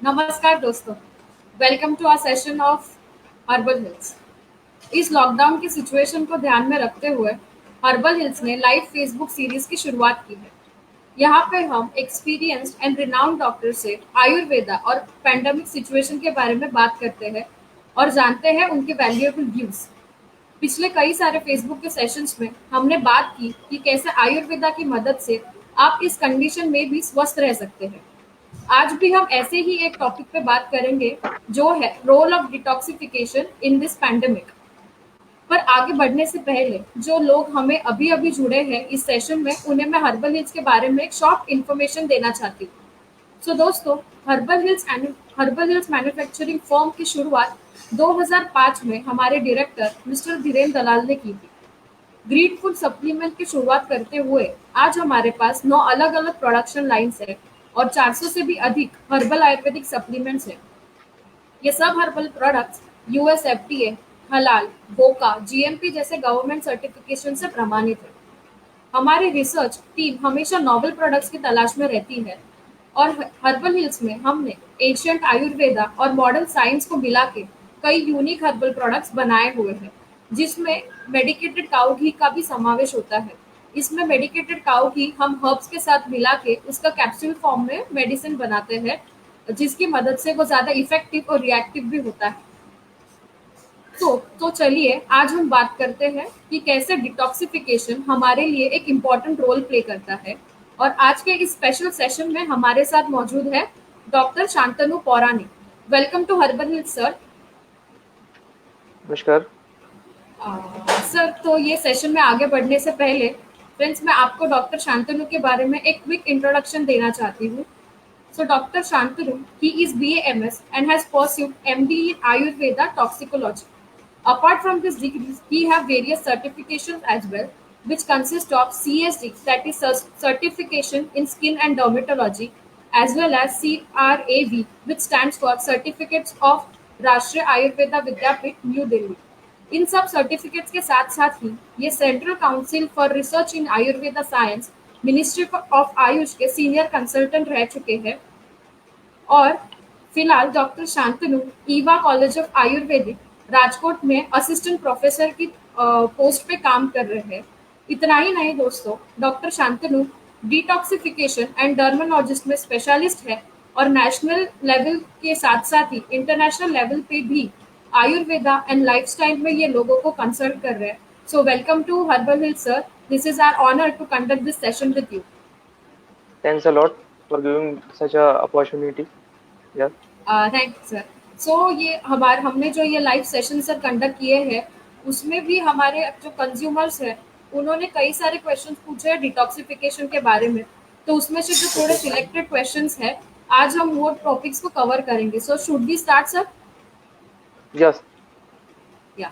नमस्कार दोस्तों, welcome to our session of Herbal Hills. इस लॉकडाउन की सिचुएशन को ध्यान में रखते हुए हर्बल हिल्स ने लाइव फेसबुक सीरीज की शुरुआत की है। यहाँ पे हम एक्सपीरियंस्ड एंड रिनाउंड डॉक्टर से आयुर्वेदा और पैंडेमिक सिचुएशन के बारे में बात करते हैं और जानते हैं उनके वैल्यूएबल व्यूज। पिछले कई सारे फेसबुक के सेशंस में हमने बात की कि कैसे आयुर्वेदा की मदद से आप इस कंडीशन में भी स्वस्थ रह सकते हैं। आज भी हम ऐसे ही एक टॉपिक पे बात करेंगे जो है role of detoxification in this pandemic. पर आगे बढ़ने से पहले जो लोग हमें अभी अभी जुड़े हैं इस सेशन में उन्हें मैं हर्बल हिल्स के बारे में एक शॉर्ट इन्फॉर्मेशन देना चाहती हूँ। सो दोस्तों, हर्बल हिल्स मैन्युफैक्चरिंग फर्म की शुरुआत 2005 में हमारे डायरेक्टर मिस्टर धीरेन्द्र दलाल ने की थी। ग्रीन फूड सप्लीमेंट की शुरुआत करते हुए आज हमारे पास 9 अलग-अलग प्रोडक्शन लाइन्स हैं और 400 से भी अधिक हर्बल आयुर्वेदिक सप्लीमेंट्स हैं। ये सब हर्बल प्रोडक्ट्स यूएस एफडीए, हलाल, वोका, जीएमपी जैसे गवर्नमेंट सर्टिफिकेशन से प्रमाणित है। हमारी रिसर्च टीम हमेशा नॉवल प्रोडक्ट्स की तलाश में रहती है और हर्बल हिल्स में हमने एशियंट आयुर्वेदा और मॉडर्न साइंस को मिला के कई यूनिक हर्बल प्रोडक्ट्स बनाए हुए हैं, जिसमें मेडिकेटेड काऊ घी का भी समावेश होता है। इसमें मेडिकेटेड काऊ घी हम हर्ब्स के साथ मिला के उसका कैप्सूल फॉर्म में मेडिसिन बनाते हैं, जिसकी मदद से वो ज़्यादा इफेक्टिव और रिएक्टिव भी होता है। तो चलिए आज हम बात करते हैं कि कैसे डिटॉक्सिफिकेशन हमारे लिए एक इम्पॉर्टेंट रोल प्ले करता है। और आज के इस स्पेशल सेशन में हमारे साथ मौजूद है doctor Shantanu Pauranik. Welcome to Herbal Hills sir. नमस्कार। सर, तो ये सेशन में आगे बढ़ने से पहले फ्रेंड्स मैं आपको डॉक्टर शांतनु के बारे में एक क्विक इंट्रोडक्शन देना चाहती हूँ। So Dr. Shantanu, he is BAMS and has pursued MD in Ayurveda toxicology. Apart from this degrees, he have various certifications as well, which consist of CSD, that is certification in skin and dermatology, as well as CRAV, which stands for Certificates of Rashtriya Ayurveda Vidyapit, New Delhi. इन सब certificates के साथ साथ ही ये central council for research in Ayurveda science, ministry of Ayush के senior consultant रह चुके हैं और फिलहाल doctor Shantanu Eva college of Ayurvedic Rajkot में असिस्टेंट प्रोफेसर की पोस्ट पे काम कर रहे हैं। इतना ही नहीं दोस्तों, डॉक्टर शांतनु डिटॉक्सिफिकेशन एंड डर्मेनोलॉजिस्ट में स्पेशलिस्ट है और नेशनल लेवल के साथ साथ ही इंटरनेशनल लेवल पे भी आयुर्वेदा एंड लाइफस्टाइल में ये लोगों को कंसल्ट कर रहे हैं। So welcome to Herbal Hill sir, this is our honour to conduct this session with you. Thanks a lot for giving such a opportunity. Yeah. Thank you sir. सो ये हमने जो ये लाइव सेशन सर कंडक्ट किए हैं उसमें भी हमारे जो कंज्यूमर्स हैं उन्होंने कई सारे क्वेश्चंस पूछे हैं डिटॉक्सिफिकेशन के बारे में। तो उसमें से जो थोड़े Okay. सिलेक्टेड क्वेश्चंस हैं आज हम वो टॉपिक्स को कवर करेंगे। So should be start sir? Yes. या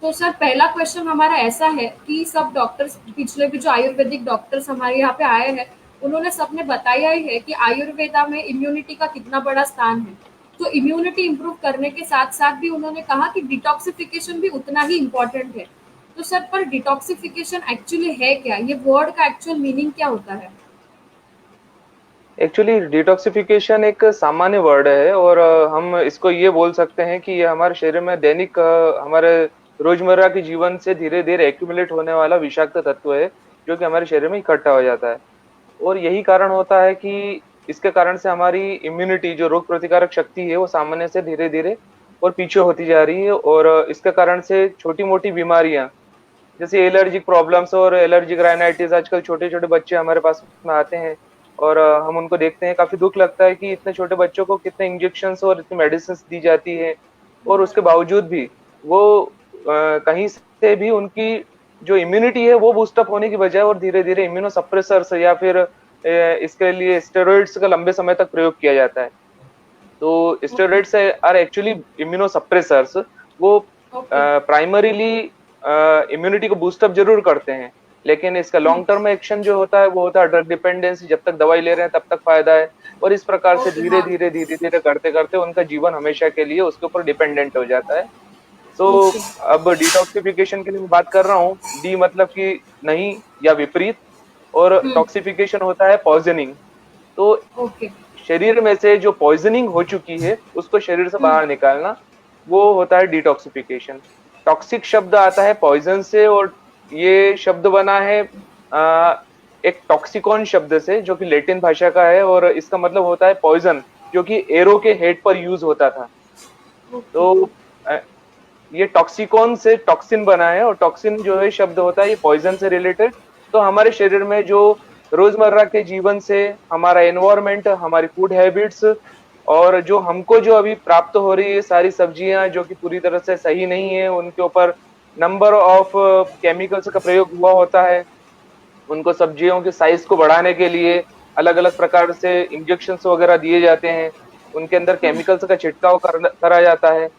तो सर पहला क्वेश्चन हमारा ऐसा है कि सब डॉक्टर्स पिछले भी जो आयुर्वेदिक डॉक्टर्स हमारे यहाँ पे आए हैं उन्होंने सबने बताया ही है कि आयुर्वेदा में इम्यूनिटी का कितना बड़ा स्थान है। तो इम्यूनिटी इम्प्रूव करने के साथ साथ भी उन्होंने कहा कि डिटॉक्सिफिकेशन भी उतना ही इम्पोर्टेंट है। तो सर पर डिटॉक्सिफिकेशन एक्चुअली है क्या? ये वर्ड का एक्चुअल मीनिंग क्या होता है? एक्चुअली डिटॉक्सिफिकेशन एक सामान्य वर्ड है और हम इसको ये बोल सकते हैं कि ये हमारे शरीर में दैनिक हमारे रोजमर्रा के जीवन से धीरे धीरे एक्यूमुलेट होने वाला विषाक्त तत्व है जो कि हमारे शरीर में इकट्ठा हो जाता है। और यही कारण होता है कि इसके कारण से हमारी इम्यूनिटी जो रोग प्रतिकारक शक्ति है वो सामान्य से धीरे धीरे और पीछे होती जा रही है और इसके कारण से छोटी मोटी बीमारियां जैसे एलर्जिक प्रॉब्लम्स और एलर्जिक राइनाइटिस आजकल छोटे छोटे बच्चे हमारे पास में आते हैं और हम उनको देखते हैं, काफी दुख लगता है कि इतने छोटे बच्चों को कितने इंजेक्शंस और इतनी मेडिसिन दी जाती है और उसके बावजूद भी वो कहीं से भी उनकी जो इम्यूनिटी है वो बूस्टअप होने की बजाय और धीरे धीरे इम्यूनो सप्रेसर्स या फिर इसके लिए स्टेरॉइड्स का लंबे समय तक प्रयोग किया जाता है। तो okay. Steroids are actually immunosuppressors. वो ओके। प्राइमरीली इम्यूनिटी को बूस्टअप जरूर करते हैं, लेकिन इसका लॉन्ग टर्म एक्शन जो होता है वो होता है ड्रग डिपेंडेंसी। जब तक दवाई ले रहे हैं तब तक फायदा है और इस प्रकार से ओके। धीरे हाँ। धीरे धीरे धीरे करते करते उनका जीवन हमेशा के लिए उसके ऊपर डिपेंडेंट हो जाता है। तो ओके। अब डिटॉक्सिफिकेशन के लिए मैं बात कर रहा हूँ। डी मतलब कि नहीं या विपरीत, और हम्म। टॉक्सिफिकेशन होता है पॉइजनिंग। तो ओके। शरीर में से जो पॉइजनिंग हो चुकी है उसको शरीर से बाहर निकालना, वो होता है डिटॉक्सिफिकेशन। टॉक्सिक शब्द आता है पॉइजन से, और ये शब्द बना है एक टॉक्सिकॉन शब्द से, जो कि लैटिन भाषा का है, और इसका मतलब होता है पॉइजन, जो कि एरो के हेड पर यूज होता था। तो अ, ये टॉक्सिकॉन से टॉक्सिन बना है, और टॉक्सिन जो है शब्द होता है ये पॉइजन से रिलेटेड। तो हमारे शरीर में जो रोजमर्रा के जीवन से हमारा एनवायरमेंट, हमारी फूड हैबिट्स, और जो हमको जो अभी प्राप्त हो रही है सारी सब्जियां जो कि पूरी तरह से सही नहीं है, उनके ऊपर नंबर ऑफ केमिकल्स का प्रयोग हुआ होता है। उनको सब्जियों के साइज को बढ़ाने के लिए अलग अलग प्रकार से इंजेक्शंस वगैरह दिए जाते हैं, उनके अंदर केमिकल्स का छिड़काव करा जाता है।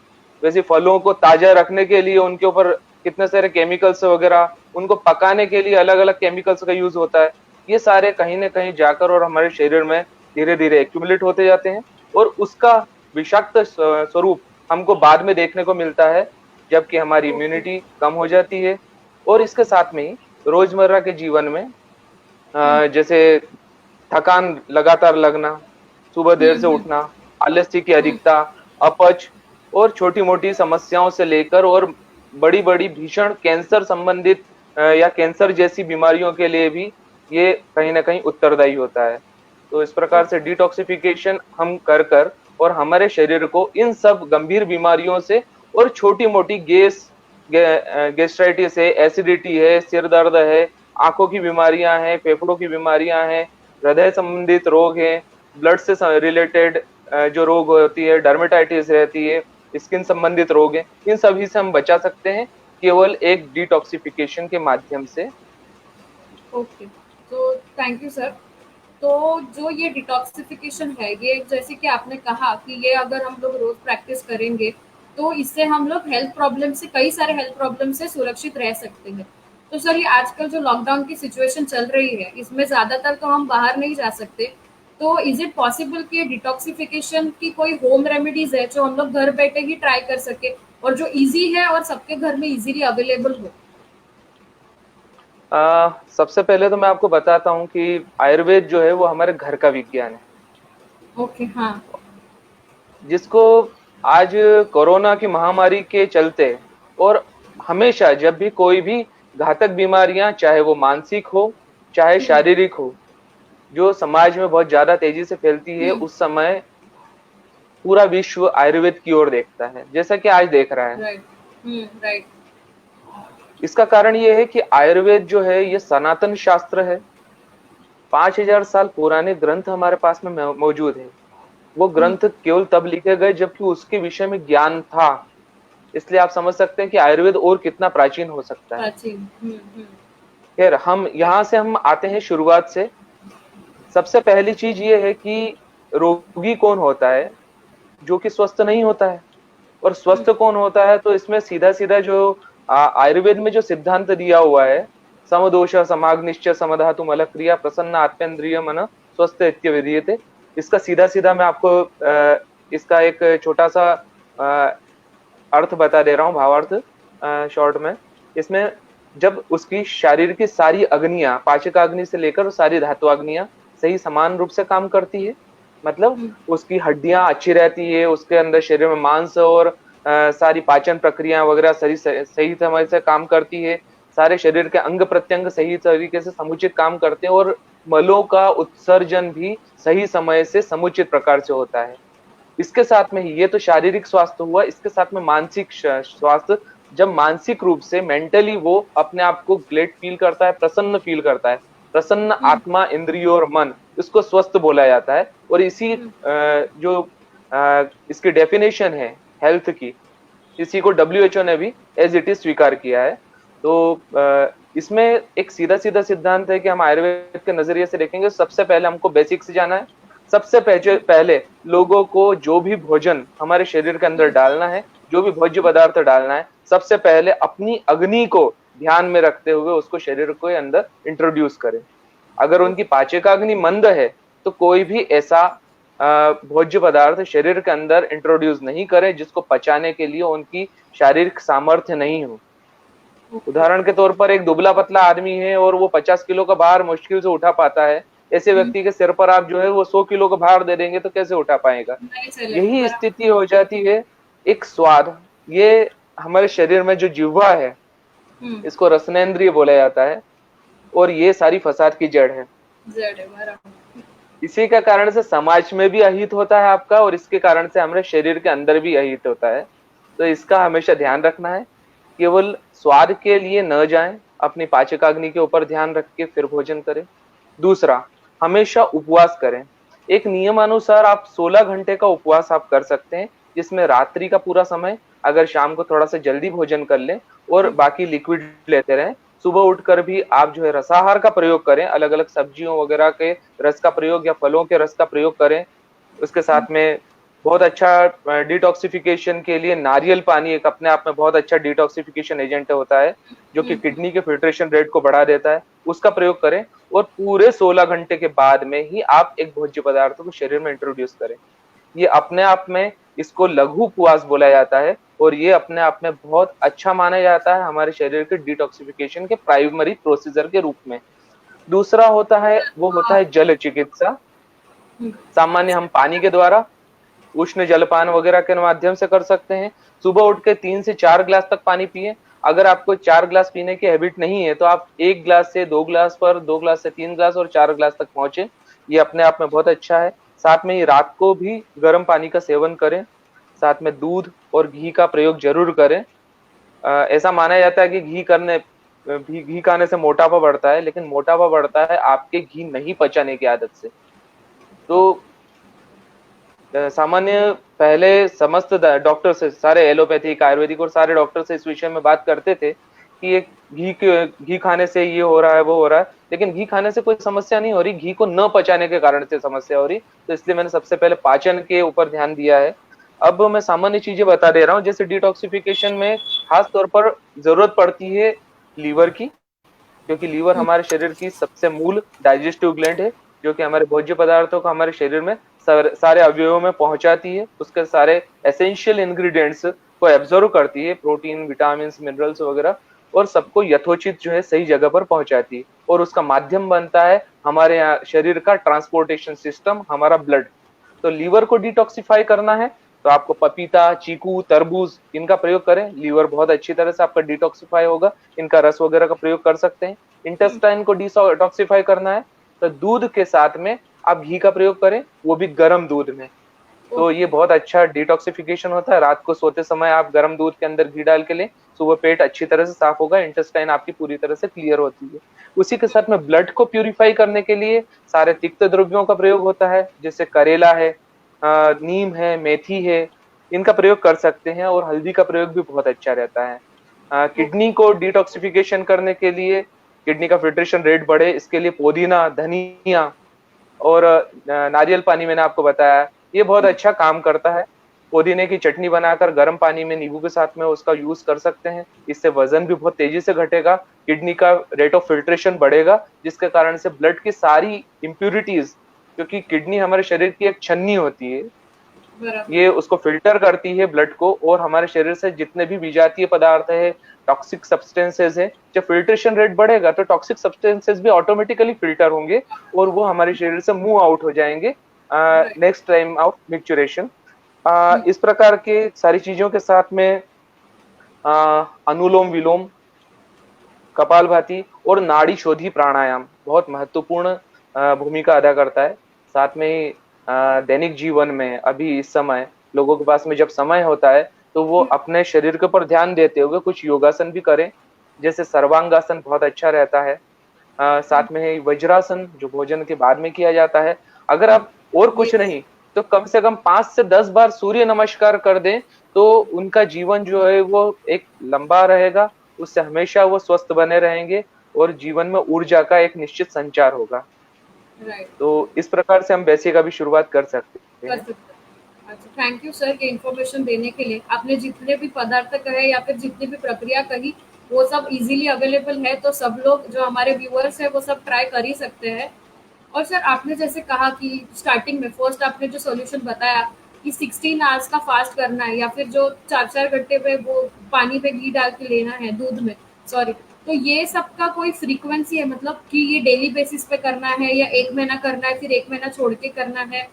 वैसे फलों को ताजा रखने के लिए उनके ऊपर कितने सारे केमिकल्स वगैरह, उनको पकाने के लिए अलग अलग केमिकल्स का यूज होता है। ये सारे कहीं ना कहीं जाकर और हमारे शरीर में धीरे धीरे एक्यूमुलेट होते जाते हैं, और उसका विषाक्त स्वरूप हमको बाद में देखने को मिलता है, जबकि हमारी इम्यूनिटी कम हो जाती है। और इसके साथ में ही रोजमर्रा के जीवन में जैसे थकान लगातार लगना, सुबह देर से उठना, आलस्य की अधिकता, अपच, और छोटी मोटी समस्याओं से लेकर और बड़ी बड़ी भीषण कैंसर संबंधित या कैंसर जैसी बीमारियों के लिए भी ये कहीं ना कहीं उत्तरदायी होता है। तो इस प्रकार से डिटॉक्सिफिकेशन हम कर कर और हमारे शरीर को इन सब गंभीर बीमारियों से और छोटी मोटी गैस्ट्राइटिस है, एसिडिटी है, सिर दर्द है, आंखों की बीमारियां हैं, फेफड़ों की बीमारियां हैं, हृदय संबंधित रोग हैं, ब्लड से रिलेटेड जो रोग होती है, डर्मेटाइटिस रहती है, स्किन संबंधित रोग हैं, इन सभी से हम बचा सकते हैं केवल एक डिटॉक्सिफिकेशन के माध्यम से। ओके, तो थैंक यू सर। तो जो ये डिटॉक्सिफिकेशन है, ये जैसे कि आपने कहा कि ये अगर हम लोग रोज प्रैक्टिस करेंगे तो इससे हम लोग हेल्थ प्रॉब्लम से, कई सारे हेल्थ प्रॉब्लम से सुरक्षित रह सकते हैं। तो सर, ये आजकल जो लॉकडाउन की सिचुएशन चल रही है, इसमें ज़्यादातर तो हम बाहर नहीं जा सकते। तो इज इट पॉसिबल कि डिटॉक्सिफिकेशन की कोई होम रेमेडीज है जो हम लोग घर बैठे ही ट्राई कर सके, और जो इजी है और सबके घर में इजीली अवेलेबल हो? सबसे पहले तो मैं आपको बताता हूँ कि आयुर्वेद जो है वो हमारे घर का विज्ञान है, ओके, हाँ। जिसको आज कोरोना की महामारी के चलते और हमेशा जब भी कोई भी घातक बीमारियां, चाहे वो मानसिक हो चाहे शारीरिक हो, जो समाज में बहुत ज्यादा तेजी से फैलती है, उस समय पूरा विश्व आयुर्वेद की ओर देखता है, जैसा कि आज देख रहा है। राइट। राइट। इसका कारण ये है कि आयुर्वेद जो है ये सनातन शास्त्र है। 5000 साल पुराने ग्रंथ हमारे पास में मौजूद है। वो ग्रंथ केवल तब लिखे गए जबकि उसके विषय में ज्ञान था। इसलिए आप समझ सकते हैं कि आयुर्वेद और कितना प्राचीन हो सकता है। प्राचीन। खैर, हम यहाँ से हम आते हैं शुरुआत से। सबसे पहली चीज ये है कि रोगी कौन होता है? जो कि स्वस्थ नहीं होता है। और स्वस्थ कौन होता है? तो इसमें सीधा सीधा जो आयुर्वेद में जो सिद्धांत दिया हुआ है, समदोष समाग्निश्च समधातु मलक्रिया प्रसन्न आत्मेन्द्रिय मन स्वस्थ इत्यविधीयते, इसका सीधा सीधा मैं आपको इसका एक छोटा सा अर्थ बता दे रहा हूँ, भावार्थ शॉर्ट में। इसमें जब उसकी शरीर की सारी अग्नियां, पाचकाग्नि से लेकर सारी धातुअग्नियां सही समान रूप से काम करती है, मतलब उसकी हड्डियां अच्छी रहती है, उसके अंदर शरीर में मांस और सारी पाचन प्रक्रिया वगैरह सही समय से काम करती है, सारे शरीर के अंग प्रत्यंग सही तरीके से समुचित काम करते हैं, और मलों का उत्सर्जन भी सही समय से समुचित प्रकार से होता है। इसके साथ में ही, ये तो शारीरिक स्वास्थ्य हुआ, इसके साथ में मानसिक स्वास्थ्य। जब मानसिक रूप से मेंटली वो अपने आप को ग्लेड फील करता है, प्रसन्न फील करता है, प्रसन्न आत्मा, इंद्रिय और मन, इसको स्वस्थ बोला जाता है। और इसी जो इसकी डेफिनेशन है हेल्थ की, इसी को WHO ने भी एज इट इज स्वीकार किया है। तो इसमें एक सीधा सीधा सिद्धांत है कि हम आयुर्वेद के नजरिए से देखेंगे। सबसे पहले हमको बेसिक से जाना है। सबसे पहले लोगों को जो भी भोजन हमारे शरीर के अंदर डालना है, जो भी भोज्य पदार्थ डालना है, सबसे पहले अपनी अग्नि को ध्यान में रखते हुए उसको शरीर के अंदर इंट्रोड्यूस करें। अगर उनकी पाचकाग्नि मंद है तो कोई भी ऐसा भोज्य पदार्थ शरीर के अंदर इंट्रोड्यूस नहीं करें जिसको पचाने के लिए उनकी शारीरिक सामर्थ्य नहीं हो। उदाहरण के तौर पर एक दुबला पतला आदमी है और वो 50 किलो का भार मुश्किल से उठा पाता है, ऐसे व्यक्ति के सिर पर आप जो है वो 100 किलो का भार दे देंगे तो कैसे उठा पाएगा। नहीं चलेगा, यही बराबर। स्थिति हो जाती है। एक स्वाद, ये हमारे शरीर में जो जिह्वा है, हम्म। इसको रसनेंद्रिय बोला जाता है, और ये सारी फसाद की जड़ है। जड़ है, बराबर। इसी का कारण से समाज में भी अहित होता है आपका, और इसके कारण से हमारे शरीर के अंदर भी अहित होता है। तो इसका हमेशा ध्यान रखना है। केवल स्वाद के लिए न जाएं, अपनी पाचकाग्नि के ऊपर ध्यान रख के फिर भोजन करें। दूसरा, हमेशा उपवास करें। एक नियमानुसार आप 16 घंटे का उपवास आप कर सकते हैं, जिसमें रात्रि का पूरा समय, अगर शाम को थोड़ा सा जल्दी भोजन कर लें और बाकी लिक्विड लेते रहें, सुबह उठकर भी आप जो है रसाहार का प्रयोग करें, अलग अलग सब्जियों वगैरह के रस का प्रयोग या फलों के रस का प्रयोग करें। उसके साथ में बहुत अच्छा डिटॉक्सिफिकेशन के लिए नारियल पानी एक अपने आप में बहुत अच्छा डिटॉक्सिफिकेशन एजेंट होता है, जो कि किडनी के फिल्ट्रेशन रेट को बढ़ा देता है, उसका प्रयोग करें। और पूरे 16 घंटे के बाद में ही आप एक भोज्य पदार्थ को शरीर में इंट्रोड्यूस करें। ये अपने आप में, इसको लघु उपवास बोला जाता है, और ये अपने आप में बहुत अच्छा माना जाता है हमारे शरीर के डिटॉक्सिफिकेशन के प्राइमरी प्रोसीजर के रूप में। दूसरा होता है, वो होता है जल चिकित्सा। सामान्य हम पानी के द्वारा उष्ण जलपान वगैरह के माध्यम से कर सकते हैं। सुबह उठ के 3 से 4 ग्लास तक पानी पिए। अगर आपको 4 ग्लास पीने की हैबिट नहीं है तो आप 1 ग्लास से 2 ग्लास पर, 2 ग्लास से 3 ग्लास और 4 ग्लास तक पहुंचे। ये अपने आप में बहुत अच्छा है। साथ में ही रात को भी गर्म पानी का सेवन करें। साथ में दूध और घी का प्रयोग जरूर करें। ऐसा माना जाता है कि घी खाने से मोटापा बढ़ता है, लेकिन मोटापा बढ़ता है आपके घी नहीं पचाने की आदत से। तो सामान्य पहले समस्त डॉक्टर से, सारे एलोपैथिक, आयुर्वेदिक और सारे डॉक्टर से इस विषय में बात करते थे कि ये घी खाने से ये हो रहा है, वो हो रहा है, लेकिन घी खाने से कोई समस्या नहीं हो रही, घी को न पचाने के कारण से समस्या हो रही। तो इसलिए मैंने सबसे पहले पाचन के ऊपर ध्यान दिया है। अब मैं सामान्य चीजें बता दे रहा हूँ, जैसे डिटॉक्सिफिकेशन में खास तौर पर जरूरत पड़ती है लीवर की, क्योंकि लीवर हमारे शरीर की सबसे मूल डाइजेस्टिव ग्लैंड है, जो कि हमारे भोज्य पदार्थों को हमारे शरीर में सारे अवयवों में पहुंचाती है, उसके सारे एसेंशियल इंग्रेडिएंट्स को एब्जॉर्व करती है, प्रोटीन, विटामिन, मिनरल्स वगैरह, और सबको यथोचित जो है सही जगह पर पहुंचाती है। और उसका माध्यम बनता है हमारे यहाँ शरीर का ट्रांसपोर्टेशन सिस्टम, हमारा ब्लड। तो लीवर को डिटॉक्सिफाई करना है तो आपको पपीता, चीकू, तरबूज, इनका प्रयोग करें। लीवर बहुत अच्छी तरह से आपका डिटॉक्सिफाई होगा। इनका रस वगैरह का प्रयोग कर सकते हैं। इंटेस्टाइन को डिटॉक्सिफाई करना है तो दूध के साथ में आप घी का प्रयोग करें, वो भी गर्म दूध में। तो ये बहुत अच्छा डिटॉक्सिफिकेशन होता है। रात को सोते समय आप गर्म दूध के अंदर घी डाल के लें, सुबह पेट अच्छी तरह से साफ होगा, इंटेस्टाइन आपकी पूरी तरह से क्लियर होती है। उसी के साथ में ब्लड को प्यूरिफाई करने के लिए सारे तिक्त द्रव्यों का प्रयोग होता है, जैसे करेला है, नीम है, मेथी है, इनका प्रयोग कर सकते हैं। और हल्दी का प्रयोग भी बहुत अच्छा रहता है। किडनी को डिटॉक्सिफिकेशन करने के लिए, किडनी का फिल्ट्रेशन रेट बढ़े, इसके लिए पुदीना, धनिया और नारियल पानी मैंने आपको बताया, ये बहुत अच्छा काम करता है। पुदीने की चटनी बनाकर गर्म पानी में नींबू के साथ में उसका यूज कर सकते हैं। इससे वजन भी बहुत तेजी से घटेगा, किडनी का रेट ऑफ फिल्ट्रेशन बढ़ेगा, जिसके कारण से ब्लड की सारी इम्प्यूरिटीज, क्योंकि किडनी हमारे शरीर की एक छन्नी होती है, ये उसको फिल्टर करती है ब्लड को, और हमारे शरीर से जितने भी विजातीय पदार्थ है, टॉक्सिक सब्सटेंसेस है, जब फिल्ट्रेशन रेट बढ़ेगा तो टॉक्सिक सब्सटेंसेस भी ऑटोमेटिकली फिल्टर होंगे और वो हमारे शरीर से मूव आउट हो जाएंगे नेक्स्ट टाइम ऑफ मिक्चुरेशन। इस प्रकार के सारी चीजों के साथ में अनुलोम विलोम, कपालभाति और नाड़ी शोधी प्राणायाम बहुत महत्वपूर्ण भूमिका अदा करता है। साथ में ही दैनिक जीवन में अभी इस समय लोगों के पास में जब समय होता है तो वो अपने शरीर के ऊपर ध्यान देते हुए कुछ योगासन भी करें, जैसे सर्वांगासन बहुत अच्छा रहता है। साथ में ही वज्रासन जो भोजन के बाद में किया जाता है। अगर आप और कुछ नहीं तो कम से कम 5 से 10 बार सूर्य नमस्कार कर दें तो उनका जीवन जो है वो एक लंबा रहेगा, उससे हमेशा वो स्वस्थ बने रहेंगे और जीवन में ऊर्जा का एक निश्चित संचार होगा। तो इस प्रकार से हम वैसे का भी शुरुआत कर सकते हैं। अच्छा, थैंक यू सर ये इन्फॉर्मेशन देने के लिए। आपने जितने भी पदार्थ कहे या फिर जितनी भी प्रक्रिया कही वो सब इजीली अवेलेबल है, तो सब लोग जो हमारे व्यूअर्स है वो सब ट्राई कर ही सकते हैं। और सर आपने जैसे कहा कि स्टार्टिंग में फर्स्ट आपने जो सॉल्यूशन बताया कि 16 आवर्स का फास्ट करना है, या फिर जो 4-4 घंटे पे वो पानी में घी डाल के लेना है, दूध में, सॉरी, तो ये सब का कोई फ्रीक्वेंसी है, मतलब कि ये डेली बेसिस पे करना है या 1 महीना करना है, फिर 1 महीना छोड़ के करना है?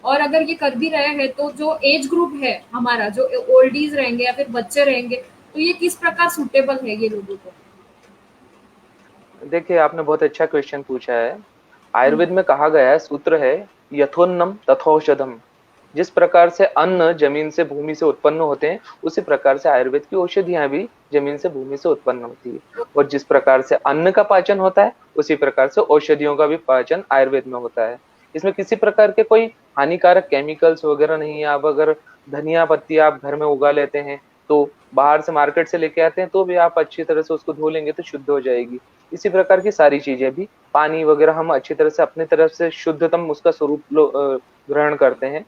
और अगर ये कर भी रहे हैं तो जो एज ग्रुप है हमारा, जो ओल्डीज रहेंगे या फिर बच्चे रहेंगे, तो ये किस प्रकार सूटेबल है ये लोगों को? देखिए, आपने बहुत अच्छा क्वेश्चन पूछा है। हुँ, आयुर्वेद में कहा गया है, सूत्र है, यथोन्नम तथौषधम। जिस प्रकार से अन्न जमीन से भूमि से उत्पन्न होते हैं, उसी प्रकार से आयुर्वेद की औषधियां भी जमीन से भूमि से उत्पन्न होती है। और जिस प्रकार से अन्न का पाचन होता है, उसी प्रकार से औषधियों का भी पाचन आयुर्वेद में होता है। इसमें किसी प्रकार के कोई हानिकारक केमिकल्स वगैरह नहीं है। आप अगर धनिया पत्ती आप घर में उगा लेते हैं, तो बाहर से मार्केट से लेके आते हैं, तो भी आप अच्छी तरह से उसको धो लेंगे तो शुद्ध हो जाएगी। इसी प्रकार की सारी चीजें भी, पानी वगैरह हम अच्छी तरह से अपनी तरफ से शुद्धतम उसका स्वरूप ग्रहण करते हैं।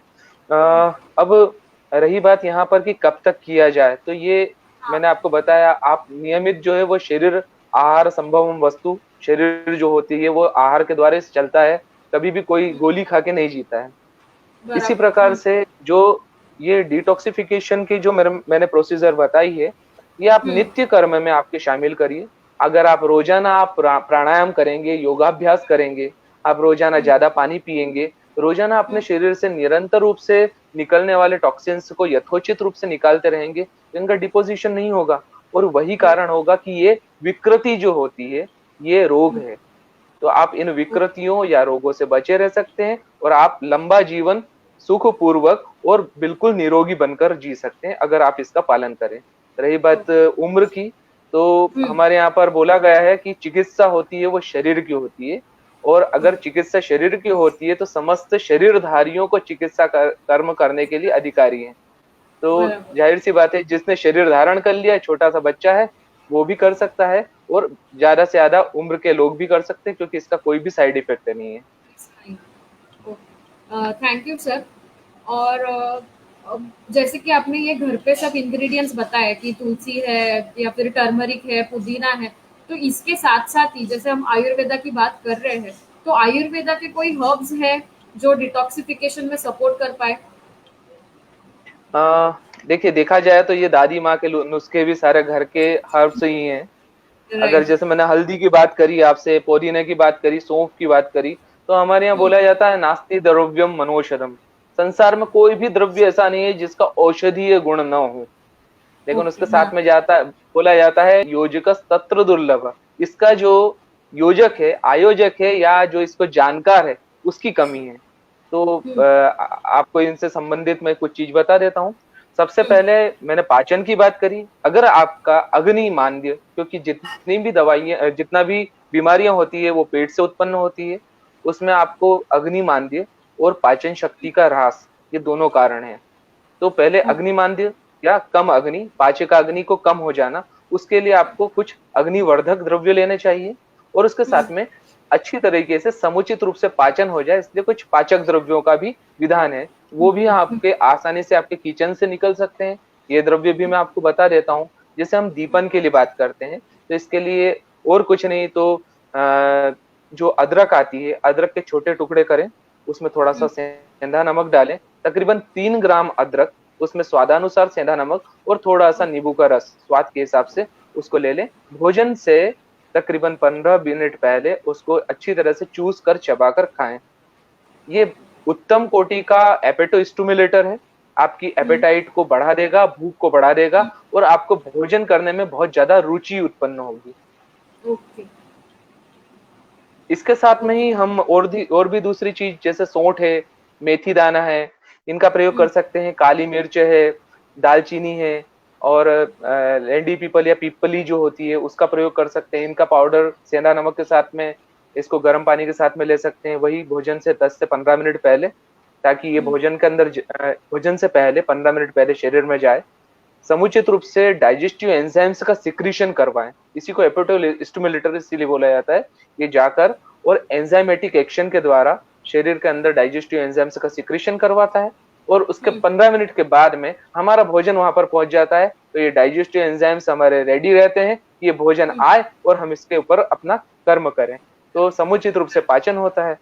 अब रही बात यहाँ पर कि कब तक किया जाए, तो ये हाँ, मैंने आपको बताया, आप नियमित जो है वो शरीर आहार संभव वस्तु, शरीर जो होती है वो आहार के द्वारा चलता है, कभी भी कोई गोली खा के नहीं जीता है। इसी बराबर। प्रकार से जो ये डिटॉक्सिफिकेशन की जो मैंने प्रोसीजर बताई है, ये आप हुँ, नित्य कर्म में आपके शामिल करिए। अगर आप रोजाना आप प्राणायाम करेंगे, योगाभ्यास करेंगे, आप रोजाना हुँ, ज्यादा पानी पिएंगे, रोजाना अपने हुँ, शरीर से निरंतर रूप से निकलने वाले टॉक्सिन्स को यथोचित रूप से निकालते रहेंगे, तो इनका डिपोजिशन नहीं होगा। और वही कारण बराबर। होगा कि ये विकृति जो होती है, ये रोग हुँ, है। तो आप इन विकृतियों या रोगों से बचे रह सकते हैं, और आप लंबा जीवन सुखपूर्वक और बिल्कुल निरोगी बनकर जी सकते हैं, अगर आप इसका पालन करें। रही बात उम्र की, तो हुँ, हमारे यहाँ पर बोला गया है कि चिकित्सा होती है वो शरीर की होती है, और अगर चिकित्सा शरीर की होती है तो समस्त शरीरधारियों को चिकित्सा कर्म करने के लिए अधिकारी हैं। तो बराबर। जाहिर सी बात है, जिसने शरीर धारण कर लिया है, छोटा सा बच्चा है, वो भी कर सकता है, और ज्यादा से ज्यादा उम्र के लोग भी कर सकते हैं, क्योंकि इसका कोई भी साइड इफेक्ट नहीं है। Thank you sir. और जैसे कि आपने ये घर पे सब इंग्रेडिएंट्स बताए कि तुलसी है या फिर टर्मरिक है, पुदीना है, तो इसके साथ साथ ही जैसे हम आयुर्वेदा की बात कर रहे हैं, तो आयुर्वेदा के कोई हर्ब्स है जो डिटॉक्सिफिकेशन में सपोर्ट कर पाए? अ, देखिए, देखा जाए तो ये दादी माँ के नुस्खे भी सारे घर के हर्ब्स ही हैं। अगर राइट। जैसे मैंने हल्दी की बात करी आपसे, पुदीने की बात करी, सौंफ की बात करी, तो हमारे यहाँ हुँ, बोला जाता है, नास्ति द्रव्यम मनोषधम। संसार में कोई भी द्रव्य ऐसा नहीं है जिसका औषधीय गुण न हो। लेकिन ओके, उसके हाँ। साथ में जाता बोला जाता है, योजकस तत्र दुर्लभ। इसका जो योजक है, आयोजक है, या जो इसको जानकार है, उसकी कमी है। तो हुँ, आपको इनसे संबंधित मैं कुछ चीज बता देता हूँ। सबसे हुँ, पहले मैंने पाचन की बात करी। अगर आपका अग्नि मांद्य, क्योंकि जितनी भी दवाइयां, जितना भी बीमारियां होती है वो पेट से उत्पन्न होती है, उसमें आपको अग्नि मांद्य और पाचन शक्ति का ह्रास, ये दोनों कारण है। तो पहले ओके, अग्निमांद्य या कम अग्नि, पाचक अग्नि को कम हो जाना, उसके लिए आपको कुछ अग्निवर्धक द्रव्य लेने चाहिए। और उसके हुँ, साथ में अच्छी तरीके से समुचित रूप से पाचन हो जाए, इसलिए कुछ पाचक द्रव्यों का भी विधान है। वो भी हुँ, आपके आसानी से आपके किचन से निकल सकते हैं। ये द्रव्य भी मैं आपको बता देता हूँ। जैसे हम दीपन की लिए बात करते हैं, तो इसके लिए और कुछ नहीं तो जो अदरक आती है, अदरक के छोटे टुकड़े करें, उसमें थोड़ा सा हुँ, सेंधा नमक डालें, तकरीबन 3 ग्राम अदरक, उसमें स्वादानुसार सेंधा नमक और थोड़ा सा नींबू का रस स्वाद के हिसाब से उसको ले लें। भोजन से तकरीबन 15 मिनट पहले उसको अच्छी तरह से चूस कर चबाकर खाएं। ये उत्तम कोटि का एपेटो स्टिमुलेटर है। आपकी हुँ, एपेटाइट को बढ़ा देगा, भूख को बढ़ा देगा, और आपको भोजन करने में बहुत ज्यादा रुचि उत्पन्न होगी। ओके, इसके साथ में ओके, ही हम और भी दूसरी चीज, जैसे सौंठ है, मेथी दाना है, इनका प्रयोग हुँ, कर सकते हैं। काली मिर्च है, दालचीनी है, और लेंडी पीपल या पीपली जो होती है, उसका प्रयोग कर सकते हैं। इनका पाउडर सेंधा नमक के साथ में, इसको गर्म पानी के साथ में ले सकते हैं, वही भोजन से 10 से 15 मिनट पहले, ताकि ये हुँ, भोजन के अंदर भोजन से पहले 15 मिनट पहले शरीर में जाए, समुचित रूप से डाइजेस्टिव एंजाइम्स का सिक्रीशन करवाएं। इसी को एपेटो स्टिमुलेटर इसीलिए बोला जाता है। ये जाकर और एंजाइमेटिक एक्शन के द्वारा शरीर के अंदर डाइजेस्टिव एंजाइम्स का सिक्रीशन करवाता है, और उसके हुँ, 15 मिनट के बाद में हमारा भोजन वहां पर पहुंच जाता है। तो ये डाइजेस्टिव एंजाइम्स हमारे रेडी रहते हैं, ये भोजन हुँ, आए और हम इसके ऊपर अपना कर्म करें। तो समुचित रूप से पाचन होता है।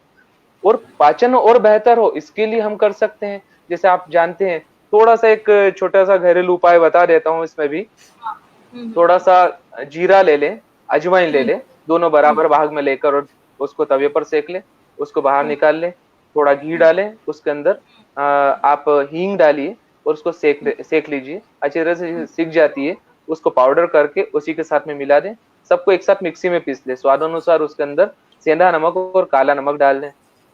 और पाचन और बेहतर हो, इसके लिए हम कर सकते हैं, जैसे आप जानते हैं, थोड़ा सा एक छोटा सा घरेलू उपाय बता देता हूँ इसमें भी। हाँ, हुँ, हुँ, थोड़ा सा जीरा ले लें, अजवाइन ले ले, दोनों बराबर भाग में लेकर और उसको तवे पर सेक ले, उसको बाहर निकाल ले, थोड़ा घी डालें उसके अंदर, आप हींग डालिए और उसको सेक लीजिए, अच्छी तरह से सीख जाती है, उसको पाउडर करके उसी के साथ में मिला दें, सबको एक साथ मिक्सी में पीस ले, स्वाद अनुसार उसके अंदर सेंधा नमक और काला नमक डाल दें।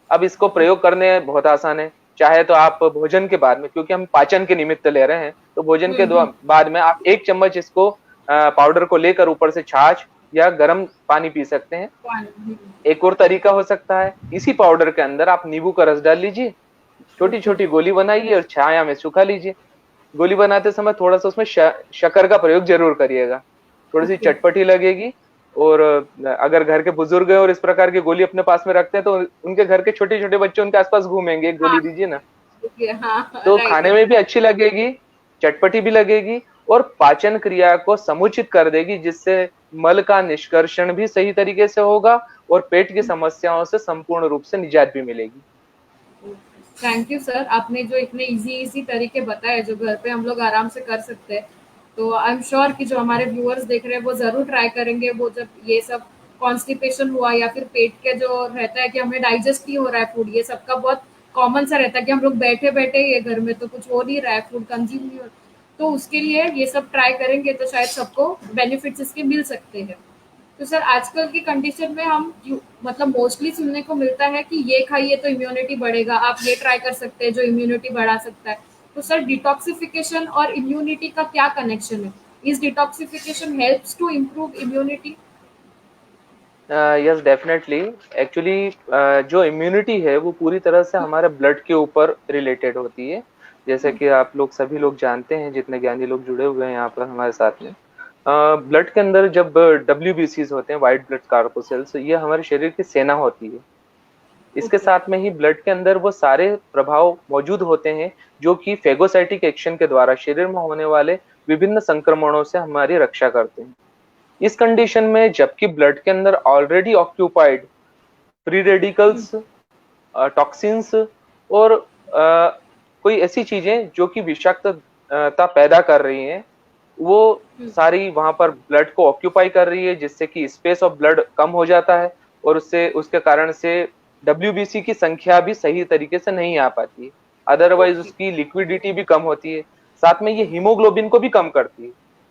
अब इसको प्रयोग करने बहुत आसान है, चाहे तो आप भोजन के बाद में, क्योंकि हम पाचन के निमित्त ले रहे हैं, तो भोजन के बाद में आप 1 चम्मच इसको पाउडर को लेकर ऊपर से छाछ या गर्म पानी पी सकते हैं। एक और तरीका हो सकता है, इसी पाउडर के अंदर आप नींबू का रस डाल लीजिए, छोटी छोटी गोली बनाइए और छाया में सुखा लीजिए। गोली बनाते समय थोड़ा सा उसमें शक्कर का प्रयोग जरूर करिएगा, थोड़ी सी चटपटी लगेगी। और अगर घर के बुजुर्ग हैं और इस प्रकार की गोली अपने पास में रखते हैं तो उनके घर के छोटे छोटे बच्चे उनके आसपास घूमेंगे, एक गोली दीजिए ना, तो खाने में भी अच्छी लगेगी, चटपटी भी लगेगी और पाचन क्रिया को समुचित कर देगी, जिससे मल का निष्कर्षण भी सही तरीके से होगा और पेट की समस्याओं से संपूर्ण रूप से निजात भी मिलेगी। थैंक यू सर, आपने जो इतने इजी तरीके बताए जो घर पे हम लोग आराम से कर सकते हैं, तो आई एम श्योर कि जो हमारे व्यूअर्स देख रहे हैं वो जरूर ट्राई करेंगे। वो जब ये सब कॉन्स्टिपेशन हुआ या फिर पेट के जो रहता है कि हमें डाइजेस्ट नहीं हो रहा है फूड, ये सबका बहुत कॉमन सा रहता है कि हम लोग बैठे बैठे ये घर में तो कुछ हो नहीं रहा है, फूड कंज्यूम नहीं हो रहा, तो उसके लिए ये सब ट्राई करेंगे तो शायद सबको बेनिफिट्स इसके मिल सकते हैं। तो सर आजकल की कंडीशन में हम मतलब मोस्टली सुनने को मिलता है कि ये खाइए तो इम्यूनिटी बढ़ेगा, आप ये ट्राई कर सकते हैं जो इम्यूनिटी बढ़ा सकता है। तो सर डिटॉक्सिफिकेशन और इम्यूनिटी का क्या कनेक्शन है? Is detoxification helps to improve immunity? Yes definitely, actually जो इम्यूनिटी है वो पूरी तरह से हमारे ब्लड के ऊपर रिलेटेड होती है। जैसे कि आप लोग सभी लोग जानते हैं, जितने ज्ञानी लोग जुड़े हुए हैं यहाँ पर हमारे साथ में, ब्लड के अंदर जब WBCs होते हैं, व्हाइट ब्लड कार्पोसेल्स, ये हमारे शरीर की सेना होती है। इसके साथ में ही ब्लड के अंदर वो सारे प्रभाव मौजूद होते हैं जो कि फेगोसाइटिक एक्शन के द्वारा शरीर में होने वाले विभिन्न संक्रमणों से हमारी रक्षा करते हैं। इस कंडीशन में जबकि ब्लड के अंदर already occupied free radicals, toxins और कोई ऐसी चीजें जो कि विषाक्तता पैदा कर रही हैं, वो सारी वहां पर ब्लड को ऑक्यूपाई कर रही है, जिससे कि स्पेस ऑफ ब्लड कम हो जाता है और उससे उसके कारण से WBC की संख्या भी सही तरीके से नहीं आ पाती है, अदरवाइज उसकी लिक्विडिटी भी कम होती है। साथ में ये हीमोग्लोबिन को भी कम करती है,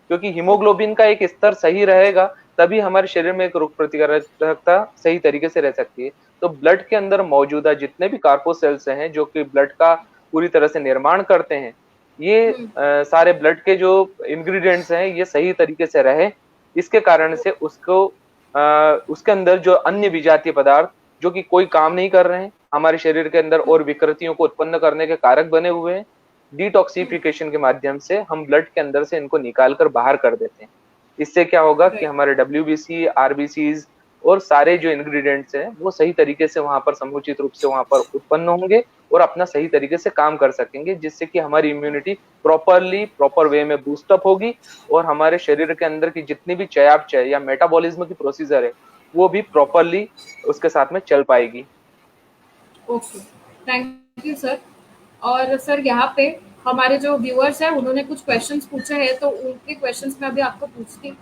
क्योंकि हीमोग्लोबिन का एक स्तर सही रहेगा तभी हमारे शरीर में एक रोग प्रतिकारकता सही तरीके से रह सकती है। तो ब्लड के अंदर मौजूदा जितने भी कार्पोसेल्स हैं जो कि ब्लड का पूरी तरह से निर्माण करते हैं, ये सारे ब्लड के जो इंग्रेडिएंट्स हैं ये सही तरीके से रहे, इसके कारण से उसको उसके अंदर जो अन्य विजातीय पदार्थ जो कि कोई काम नहीं कर रहे हैं हमारे शरीर के अंदर और विकृतियों को उत्पन्न करने के कारक बने हुए हैं, डिटॉक्सिफिकेशन के माध्यम से हम ब्लड के अंदर से इनको निकाल कर बाहर कर देते हैं। इससे क्या होगा कि हमारे WBC, RBCs और सारे जो इंग्रेडिएंट्स हैं वो सही तरीके से वहां पर समुचित रूप से वहां पर उत्पन्न होंगे और अपना सही तरीके से काम कर सकेंगे, जिससे कि हमारी इम्यूनिटी प्रॉपर वे में बूस्टअप होगी और हमारे शरीर के अंदर की जितनी भी चयापचय या मेटाबॉलिज्म की प्रोसीजर है वो भी प्रॉपरली उसके साथ में चल पाएगी। Okay, thank you sir. और सर यहाँ पे हमारे जो व्यूअर्स हैं उन्होंने कुछ क्वेश्चंस पूछे हैं, तो उनके क्वेश्चंस मैं अभी आपको पूछती हूँ।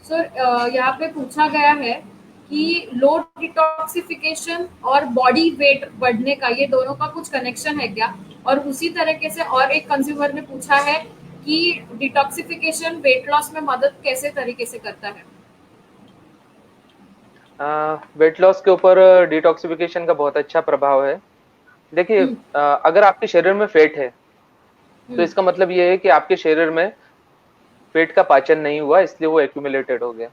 सर यहाँ पे पूछा गया है कि लो डिटॉक्सिफिकेशन और बॉडी वेट बढ़ने का, ये दोनों का कुछ कनेक्शन है क्या? और उसी तरीके से और एक कंज्यूमर ने पूछा है कि डिटॉक्सिफिकेशन वेट लॉस में मदद कैसे तरीके से करता है? वेट लॉस के ऊपर डिटॉक्सिफिकेशन का बहुत अच्छा प्रभाव है। देखिए, अगर आपके शरीर में फैट है तो इसका मतलब ये है कि आपके शरीर में फैट का पाचन नहीं हुआ, इसलिए वो एक्यूमुलेटेड हो गया।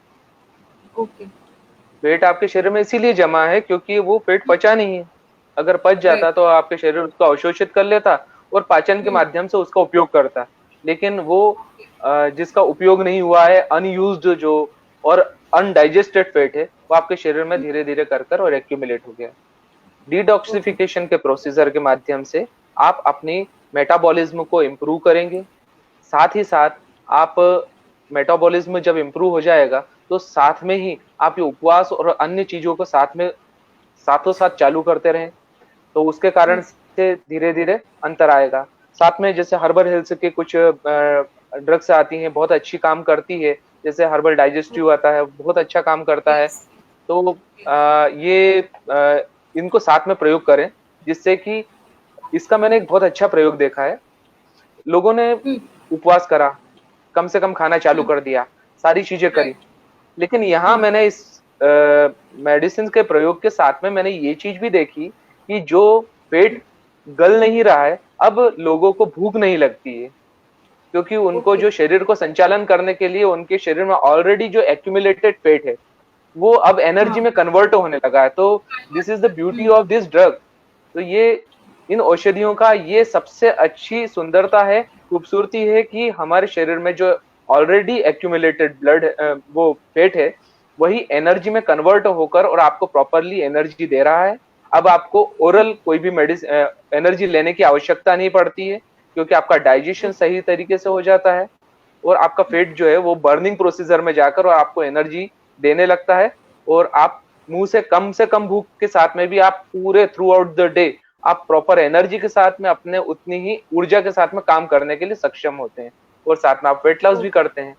ओके। फैट आपके शरीर में इसीलिए जमा है क्योंकि वो फैट पचा नहीं है। अगर पच जाता तो आपके शरीर उसको अवशोषित कर लेता और पाचन के माध्यम से उसका उपयोग करता, लेकिन वो जिसका उपयोग नहीं हुआ है, अनयूज्ड जो और अनडाइजेस्टेड फैट है, वो आपके शरीर में धीरे धीरे कर और एक्यूमुलेट हो गया। डिटॉक्सिफिकेशन के प्रोसीजर के माध्यम से आप अपनी मेटाबॉलिज्म को इम्प्रूव करेंगे। साथ ही साथ आप मेटाबॉलिज्म जब इम्प्रूव हो जाएगा तो साथ में ही आप ये उपवास और अन्य चीजों को साथों साथ चालू करते रहें, तो उसके कारण से धीरे धीरे अंतर आएगा। साथ में जैसे हर्बल हेल्थ के कुछ ड्रग्स आती हैं, बहुत अच्छी काम करती है, जैसे हर्बल डाइजेस्टिव आता है, बहुत अच्छा काम करता है। यस, तो यस। ये इनको साथ में प्रयोग करें, जिससे कि इसका मैंने एक बहुत अच्छा प्रयोग देखा है। लोगों ने हुँ, उपवास करा, कम से कम खाना चालू हुँ, कर दिया, सारी चीज़ें करी। राइट, लेकिन यहाँ हुँ, मैंने इस मेडिसिन के प्रयोग के साथ में मैंने ये चीज़ भी देखी कि जो पेट गल नहीं रहा है, अब लोगों को भूख नहीं लगती है। क्योंकि उनको ओके, जो शरीर को संचालन करने के लिए उनके शरीर में ऑलरेडी जो एक्यूमुलेटेड फैट है, वो अब एनर्जी हाँ, में कन्वर्ट होने लगा है। तो this is the beauty hmm, of this drug. तो ये इन औषधियों का ये सबसे अच्छी सुंदरता है, खूबसूरती है कि हमारे शरीर में जो ऑलरेडी एक्यूमुलेटेड ब्लड वो फैट है, वही एनर्जी में कन्वर्ट होकर और आपको प्रॉपरली एनर्जी दे रहा है। अब आपको ओरल कोई भी मेडिसिन एनर्जी लेने की आवश्यकता नहीं पड़ती है, क्योंकि आपका डाइजेशन ओके, सही तरीके से हो जाता है और आपका फैट जो है वो बर्निंग प्रोसीजर में जाकर और आपको एनर्जी देने लगता है। और आप मुंह से कम भूख के साथ में भी आप पूरे थ्रू आउट द डे आप प्रॉपर एनर्जी के साथ में अपने उतनी ही ऊर्जा के साथ में काम करने के लिए सक्षम होते हैं और साथ में आप वेट लॉस भी ओके, करते हैं।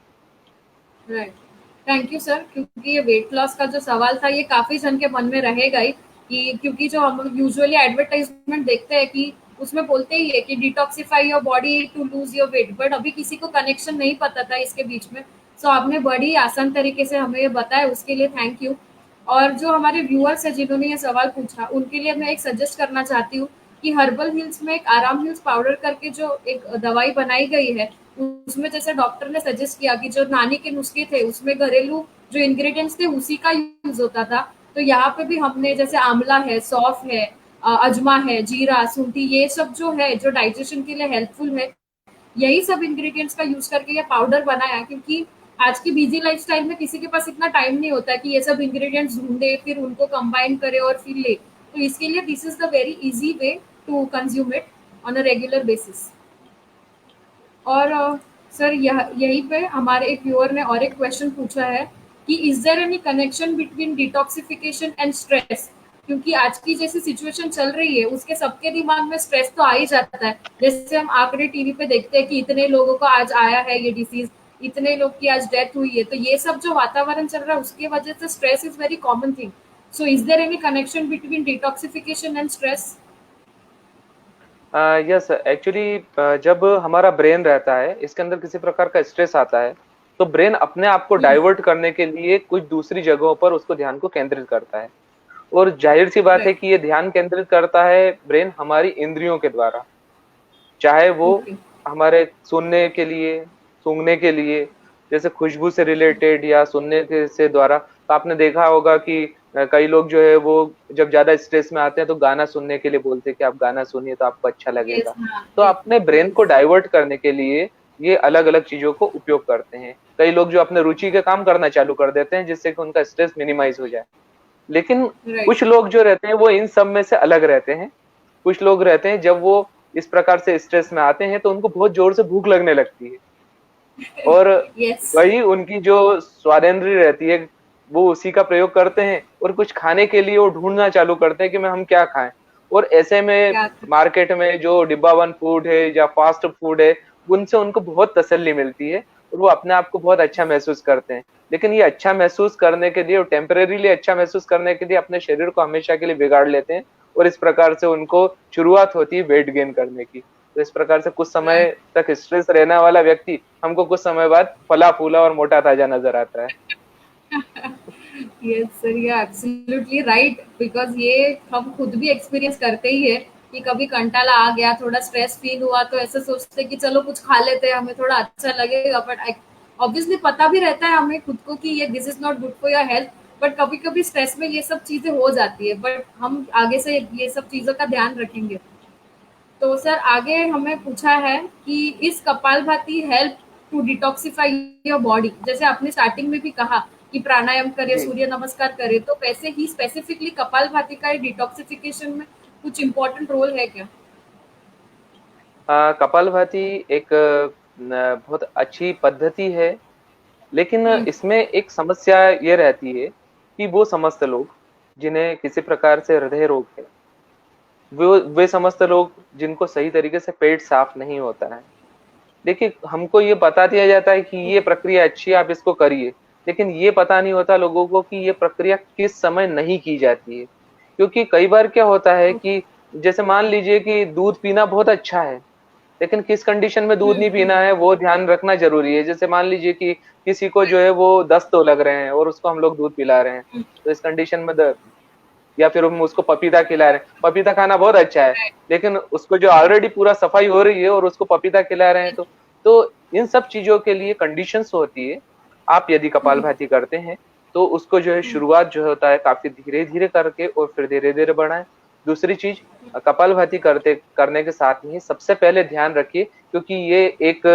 राइट। थैंक यू सर, क्योंकि ये वेट लॉस का जो सवाल था ये काफ़ी जन के मन में रहेगा ही, कि क्योंकि जो हम यूजुअली एडवर्टाइज़मेंट देखते हैं कि उसमें बोलते ही है कि detoxify your body to lose your weight, but अभी किसी को कनेक्शन नहीं पता था इसके बीच में। सो आपने बड़ी आसान तरीके से हमें ये बताया, उसके लिए थैंक यू। और जो हमारे व्यूअर्स हैं जिन्होंने ये सवाल पूछा, उनके लिए मैं एक सजेस्ट करना चाहती हूँ कि हर्बल हिल्स में एक आराम हिल्स पाउडर करके जो एक दवाई बनाई गई है, उसमें जैसे डॉक्टर ने सजेस्ट किया कि जो नानी के नुस्खे थे उसमें घरेलू जो इंग्रेडिएंट्स थे उसी का यूज होता था। तो यहाँ पे भी हमने जैसे आंवला है, सौंफ है, अजमा है, जीरा, सूंठी, ये सब जो है जो डाइजेशन के लिए हेल्पफुल है, यही सब इंग्रेडिएंट्स का यूज करके ये पाउडर बनाया है। क्योंकि आज की बिजी लाइफस्टाइल में किसी के पास इतना टाइम नहीं होता कि ये सब इंग्रेडिएंट्स ढूंढे फिर उनको कंबाइन करे और फिर ले। तो इसके लिए this is the very easy way to consume it on a regular basis. और सर यहीं पे हमारे एक व्यूअर ने और एक क्वेश्चन पूछा है कि is there any connection between detoxification and stress? क्योंकि आज की जैसी सिचुएशन चल रही है उसके सबके दिमाग में स्ट्रेस तो आ ही जाता है। जैसे हम आंकड़े टीवी पे देखते हैं कि इतने लोगों को आज आया है ये डिसीज, इतने लोग की आज डेथ हुई है, तो ये सब जो वातावरण चल रहा है उसके वजह से stress is very common thing. So is there any connection between detoxification and stress? Yes actually जब हमारा ब्रेन रहता है इसके अंदर किसी प्रकार का स्ट्रेस आता है, तो ब्रेन अपने आप को हम्म, डाइवर्ट करने के लिए कुछ दूसरी जगहों पर उसको ध्यान को केंद्रित करता है। और जाहिर सी बात है राइट, कि ये ध्यान केंद्रित करता है ब्रेन हमारी इंद्रियों के द्वारा, चाहे वो ओके, हमारे सुनने के लिए, सूंघने के लिए, जैसे खुशबू से रिलेटेड या सुनने के से द्वारा। तो आपने देखा होगा कि कई लोग जो है वो जब ज़्यादा स्ट्रेस में आते हैं तो गाना सुनने के लिए बोलते हैं कि आप गाना सुनिए तो आपको अच्छा यस, लगेगा। हाँ, तो यस, अपने ब्रेन को यस, डाइवर्ट करने के लिए ये अलग-अलग चीज़ों को उपयोग करते हैं। कई लोग जो अपने रुचि के काम करना चालू कर देते हैं जिससे कि उनका स्ट्रेस मिनिमाइज़ हो जाए। लेकिन राइट, कुछ लोग जो रहते हैं वो इन सब में से अलग रहते हैं। कुछ लोग रहते हैं जब वो इस प्रकार से स्ट्रेस में आते हैं तो उनको बहुत जोर से भूख लगने लगती है और यस, वही उनकी जो स्वादेंद्रिय रहती है वो उसी का प्रयोग करते हैं और कुछ खाने के लिए वो ढूंढना चालू करते हैं कि मैं हम क्या खाएं। और ऐसे में क्या मार्केट में जो डिब्बा बंद फूड है या फास्ट फूड है, उनसे उनको बहुत तसल्ली मिलती है और वो अपने आप को बहुत अच्छा महसूस करते हैं। लेकिन ये अच्छा महसूस करने के लिए और टेम्परेरीली अच्छा महसूस करने के लिए अपने शरीर को हमेशा के लिए बिगाड़ लेते हैं और इस प्रकार से उनको शुरुआत होती है वेट गेन करने की। तो इस प्रकार से कुछ समय राइट। तक स्ट्रेस रहने वाला व्यक्ति हमको कुछ समय बाद फला-फूला और मोटा-ताजा नज़र आता है। यस सर, ये एब्सोल्युटली राइट, बिकॉज़ ये हम खुद भी एक्सपीरियंस करते ही है कि कभी कंटाला आ गया, थोड़ा स्ट्रेस फील हुआ तो ऐसे सोचते हैं कि चलो कुछ खा लेते हैं, हमें थोड़ा अच्छा लगेगा। बट ऑब्वियसली पता भी रहता है हमें खुद को कि ये this is not good for your health, but कभी-कभी स्ट्रेस में ये सब चीज़ें हो जाती है, बट हम आगे से ये सब चीज़ों का ध्यान रखेंगे। तो सर आगे हमें पूछा है कि is kapalbhati help to detoxify your body? जैसे आपने स्टार्टिंग में भी कहा कि प्राणायाम करे, जी। सूर्य नमस्कार करे, तो वैसे ही स्पेसिफिकली कपालभाति का डिटॉक्सिफिकेशन में कुछ इम्पोर्टेंट रोल है क्या? कपालभाति एक बहुत अच्छी पद्धति है, लेकिन हम्म, इसमें एक समस्या ये रहती है कि वो समस्त लोग जिन्हें किसी प्रकार से हृदय रोग है, वो वे समस्त लोग जिनको सही तरीके से पेट साफ नहीं होता है, देखिए, हमको ये बता दिया जाता है कि ये प्रक्रिया अच्छी है, आप इसको करिए, लेकिन ये पता नहीं होता लोगों को कि ये प्रक्रिया किस समय नहीं की जाती है। क्योंकि कई बार क्या होता है कि जैसे मान लीजिए कि दूध पीना बहुत अच्छा है, लेकिन किस कंडीशन में दूध नहीं पीना है वो ध्यान रखना ज़रूरी है। जैसे मान लीजिए कि किसी को जो है वो दस्त तो लग रहे हैं और उसको हम लोग दूध पिला रहे हैं, तो इस कंडीशन में द या फिर हम उसको पपीता खिला रहे हैं। पपीता खाना बहुत अच्छा है, लेकिन उसको जो ऑलरेडी पूरा सफाई हो रही है और उसको पपीता खिला रहे हैं, तो इन सब चीज़ों के लिए कंडीशंस होती है। आप यदि कपालभाति करते हैं, तो उसको जो है शुरुआत जो होता है काफ़ी धीरे-धीरे करके और फिर धीरे-धीरे बढ़ाएँ। दूसरी चीज़, कपालभाति करने के साथ ही सबसे पहले ध्यान रखिए, क्योंकि ये एक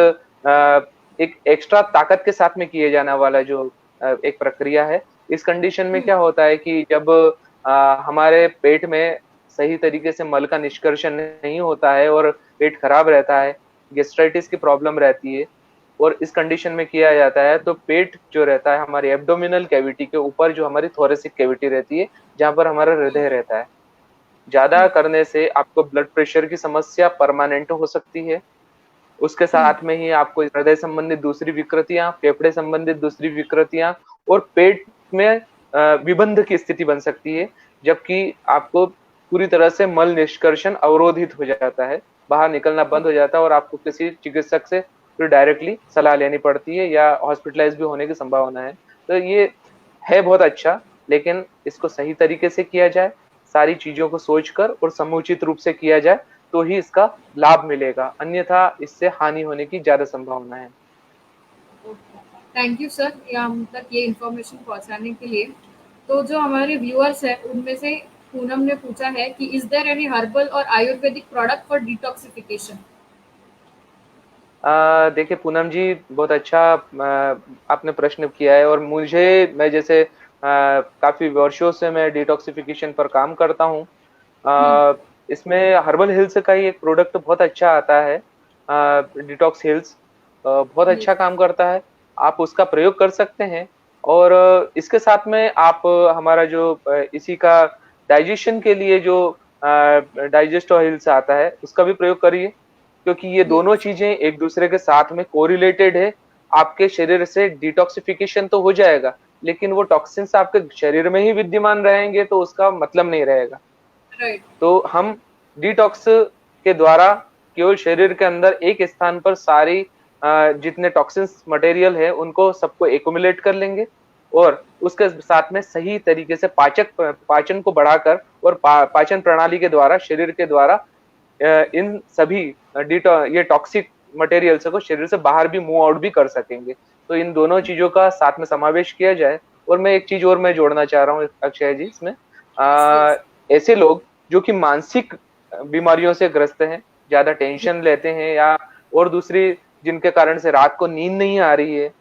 एक्स्ट्रा ताकत के साथ में किए जाने वाला जो एक प्रक्रिया है। इस कंडीशन में क्या होता है कि जब हमारे पेट में सही तरीके से मल का निष्कर्षण नहीं होता है और पेट खराब रहता है, गैस्ट्राइटिस की प्रॉब्लम रहती है और इस कंडीशन में किया जाता है, तो पेट जो रहता है हमारी एब्डोमिनल कैविटी के ऊपर जो हमारी थोरेसिक कैविटी रहती है, जहाँ पर हमारा हृदय रहता है। ज़्यादा करने से आपको ब्लड प्रेशर की समस्या परमानेंट हो सकती है। उसके साथ में ही आपको हृदय संबंधित दूसरी विकृतियाँ, फेफड़े संबंधित दूसरी विकृतियाँ और पेट में विबंध की स्थिति बन सकती है, जबकि आपको पूरी तरह से मल निष्कर्षण अवरोधित हो जाता है, बाहर निकलना बंद हो जाता है और आपको किसी चिकित्सक से फिर डायरेक्टली सलाह लेनी पड़ती है या हॉस्पिटलाइज़ भी होने की संभावना है। तो ये है बहुत अच्छा, लेकिन इसको सही तरीके से किया जाए, सारी चीज़ों को सोचकर और समुचित रूप से किया जाए, तो ही इसका लाभ मिलेगा, अन्यथा इससे हानि होने की ज़्यादा संभावना है। थैंक यू सर, ये हम तक ये इन्फॉर्मेशन पहुंचाने के लिए। तो जो हमारे व्यूअर्स हैं उनमें से पूनम ने पूछा है कि इज देयर एनी हर्बल और आयुर्वेदिक प्रोडक्ट फॉर डिटॉक्सिफिकेशन? देखिए पूनम जी, बहुत अच्छा आपने प्रश्न किया है और मैं जैसे काफ़ी वर्षों से मैं डिटॉक्सिफिकेशन पर काम करता हूँ। इसमें हर्बल हिल्स का ही एक प्रोडक्ट बहुत अच्छा आता है, डिटॉक्स हिल्स, बहुत यस। अच्छा काम करता है। आप उसका प्रयोग कर सकते हैं और इसके साथ में आप हमारा जो इसी का डाइजेशन के लिए जो डाइजेस्ट हिल्स आता है, उसका भी प्रयोग करिए, क्योंकि ये दोनों यस। चीजें एक दूसरे के साथ में कोरिलेटेड है। आपके शरीर से डिटॉक्सिफिकेशन तो हो जाएगा, लेकिन वो टॉक्सिन्स आपके शरीर में ही विद्यमान रहेंगे तो उसका मतलब नहीं रहेगा। राइट। तो हम डिटॉक्स के द्वारा केवल शरीर के अंदर एक स्थान पर सारी जितने टॉक्सिन्स मटेरियल है उनको सबको एक्युमुलेट कर लेंगे और उसके साथ में सही तरीके से पाचन को बढ़ाकर और पाचन प्रणाली के द्वारा, शरीर के द्वारा इन सभी ये टॉक्सिक मटेरियल्स को शरीर से बाहर भी मूव आउट भी कर सकेंगे। तो इन दोनों चीजों का साथ में समावेश किया जाए। और मैं एक चीज और मैं जोड़ना चाह रहा हूँ अक्षय जी इसमें, यस। यस। ऐसे लोग जो कि मानसिक बीमारियों से ग्रस्त हैं, ज्यादा टेंशन लेते हैं या और दूसरी जिनके कारण से रात को नींद नहीं आ रही है,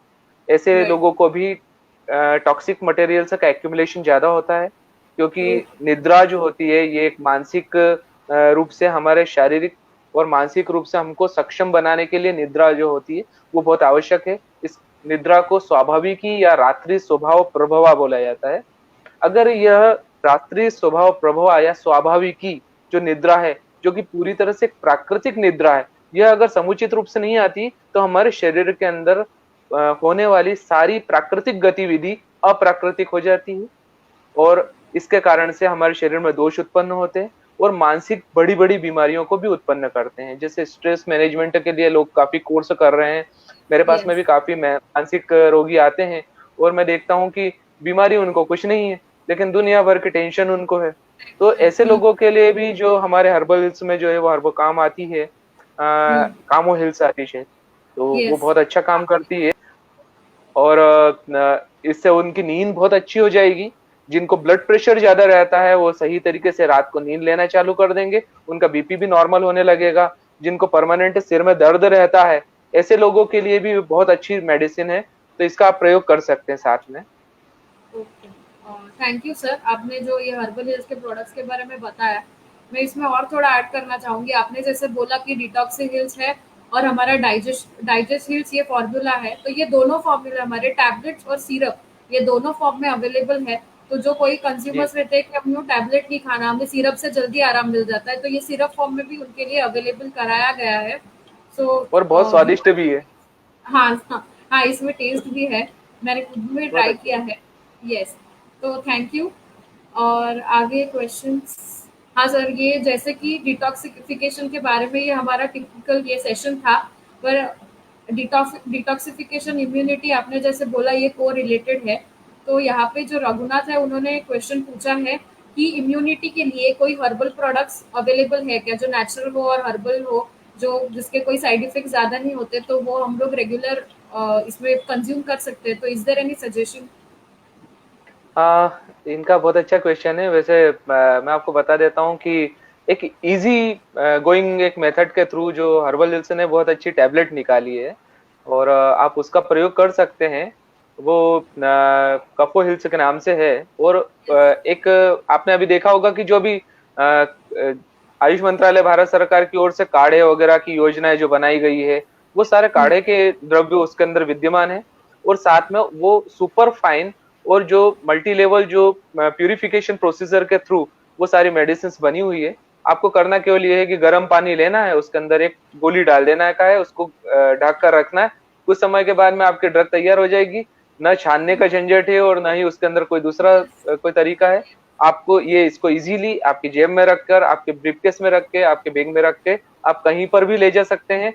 ऐसे राइट। लोगों को भी टॉक्सिक मटेरियल्स का एक्यूमुलेशन ज्यादा होता है, क्योंकि ओके। निद्रा जो होती है ये एक मानसिक रूप से हमारे शारीरिक और मानसिक रूप से हमको सक्षम बनाने के लिए निद्रा जो होती है वो बहुत आवश्यक है। इस निद्रा को स्वाभाविकी या रात्रि स्वभाव प्रभवा बोला जाता है। अगर यह रात्रि स्वभाव प्रभवा या स्वाभाविकी जो निद्रा है, जो कि पूरी तरह से प्राकृतिक निद्रा है, यह अगर समुचित रूप से नहीं आती तो हमारे शरीर के अंदर होने वाली सारी प्राकृतिक गतिविधि अप्राकृतिक हो जाती है और इसके कारण से हमारे शरीर में दोष उत्पन्न होते हैं और मानसिक बड़ी-बड़ी बीमारियों को भी उत्पन्न करते हैं। जैसे स्ट्रेस मैनेजमेंट के लिए लोग काफ़ी कोर्स कर रहे हैं। मेरे पास में यस। भी काफ़ी मानसिक रोगी आते हैं और मैं देखता हूँ कि बीमारी उनको कुछ नहीं है, लेकिन दुनिया भर की टेंशन उनको है। तो ऐसे लोगों के लिए भी जो हमारे हर्बल हिल्स में जो है वो हर्बल काम आती है, कामो हिल्स आती है, तो वो यस। बहुत अच्छा काम करती है और इससे उनकी नींद बहुत अच्छी हो जाएगी। जिनको ब्लड प्रेशर ज़्यादा रहता है, वो सही तरीके से रात को नींद लेना चालू कर देंगे, उनका बीपी भी नॉर्मल होने लगेगा। जिनको परमानेंट सिर में दर्द रहता है, ऐसे लोगों के लिए भी बहुत अच्छी मेडिसिन है, तो इसका आप प्रयोग कर सकते हैं साथ में। ओके। थैंक यू सर, आपने जो ये हर्बल हेल्थ के प्रोडक्ट्स के बारे में बताया, मैं इसमें और थोड़ा ऐड करना चाहूँगी। आपने जैसे बोला कि डिटॉक्सी हिल्स है और हमारा डाइजेस्ट हिल्स ये फॉर्मूला है, तो ये दोनों फॉर्मूला हमारे टैबलेट्स और सिरप, ये दोनों फॉर्म में अवेलेबल है। तो जो कोई जी, कंज्यूमर्स रहते हैं कि हमें टैबलेट नहीं खाना, हमें सिरप से जल्दी आराम मिल जाता है, तो ये सिरप फॉर्म में भी उनके लिए अवेलेबल कराया गया है। और बहुत सो स्वादिष्ट भी है। हाँ, हाँ, हाँ, इसमें टेस्ट भी है। मैंने खुद भी बहुत ट्राई अच्छा किया है। है। यस, तो थैंक यू। और आगे क्वेश्चंस। हाँ सर, ये जैसे कि डिटॉक्सिफिकेशन के बारे में ये हमारा टिपिकल ये सेशन था, पर डिटॉक्सिफिकेशन इम्यूनिटी आपने जैसे बोला ये को रिलेटेड है। तो यहाँ पे जो रघुनाथ है उन्होंने क्वेश्चन पूछा है कि इम्यूनिटी के लिए कोई हर्बल प्रोडक्ट्स अवेलेबल है क्या, जो नेचुरल हो और हर्बल हो, जो जिसके कोई साइड इफेक्ट ज़्यादा नहीं होते, तो वो हम लोग रेगुलर इसमें कंज्यूम कर सकते हैं। तो इज देयर एनी सजेशन? इनका बहुत अच्छा क्वेश्चन है वैसे। मैं आपको बता देता हूँ कि एक इजी गोइंग एक मेथड के थ्रू जो हर्बल हिल्स ने बहुत अच्छी टैबलेट निकाली है, और आप उसका प्रयोग कर सकते हैं। वो कफो हिल्स के नाम से है। और एक आपने अभी देखा होगा कि जो भी आयुष मंत्रालय भारत सरकार की ओर से काढ़े वगैरह की योजनाएं जो बनाई गई है, वो सारे काढ़े के द्रव्य उसके अंदर विद्यमान है। और साथ में वो सुपर फाइन और जो मल्टी लेवल जो प्यूरिफिकेशन प्रोसीजर के थ्रू वो सारी मेडिसिन बनी हुई है। आपको करना केवल ये है कि गर्म पानी लेना है, उसके अंदर एक गोली डाल देना का है, उसको ढक कर रखना है। कुछ समय के बाद में आपकी ड्रग तैयार हो जाएगी। न छानने का झंझट है और न ही उसके अंदर कोई दूसरा कोई तरीका है। आपको ये इसको इजीली आपकी जेब में रखकर, आपके ब्रीफकेस में रख के, आपके बैग में रख के आप कहीं पर भी ले जा सकते हैं।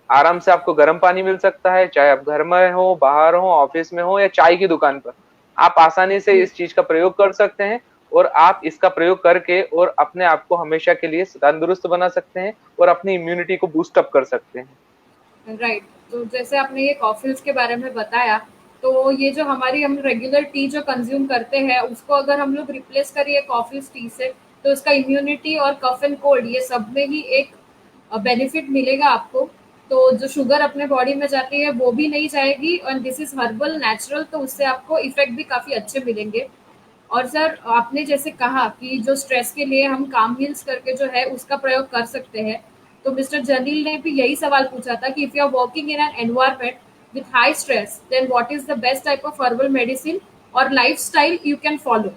आराम से आपको गर्म पानी मिल सकता है, चाहे आप घर में हो, बाहर हो, ऑफिस में हो या चाय की दुकान पर। आप आसानी से इस चीज का प्रयोग कर सकते हैं। और आप इसका प्रयोग करके और अपने आप को हमेशा के लिए तंदुरुस्त बना सकते हैं और अपनी इम्यूनिटी को बूस्ट अप कर सकते हैं। राइट। तो जैसे आपने ये कॉफीज के बारे में बताया, तो ये जो हमारी हम रेगुलर टी जो कंज्यूम करते हैं उसको अगर हम लोग रिप्लेस करिए कॉफीज टी से, तो इसका इम्यूनिटी और कफ एंड कोल्ड ये सब में ही एक बेनिफिट मिलेगा आपको। तो जो शुगर अपने बॉडी में जाती है वो भी नहीं जाएगी, और दिस इज हर्बल नेचुरल, तो उससे आपको इफेक्ट भी काफी अच्छे मिलेंगे। और सर आपने जैसे कहा कि जो स्ट्रेस के लिए हम काम हील्स करके जो है उसका प्रयोग कर सकते हैं, तो मिस्टर जलील ने भी यही सवाल पूछा था कि if you are working in an environment with high stress, then what is the best type of herbal medicine और lifestyle you can follow?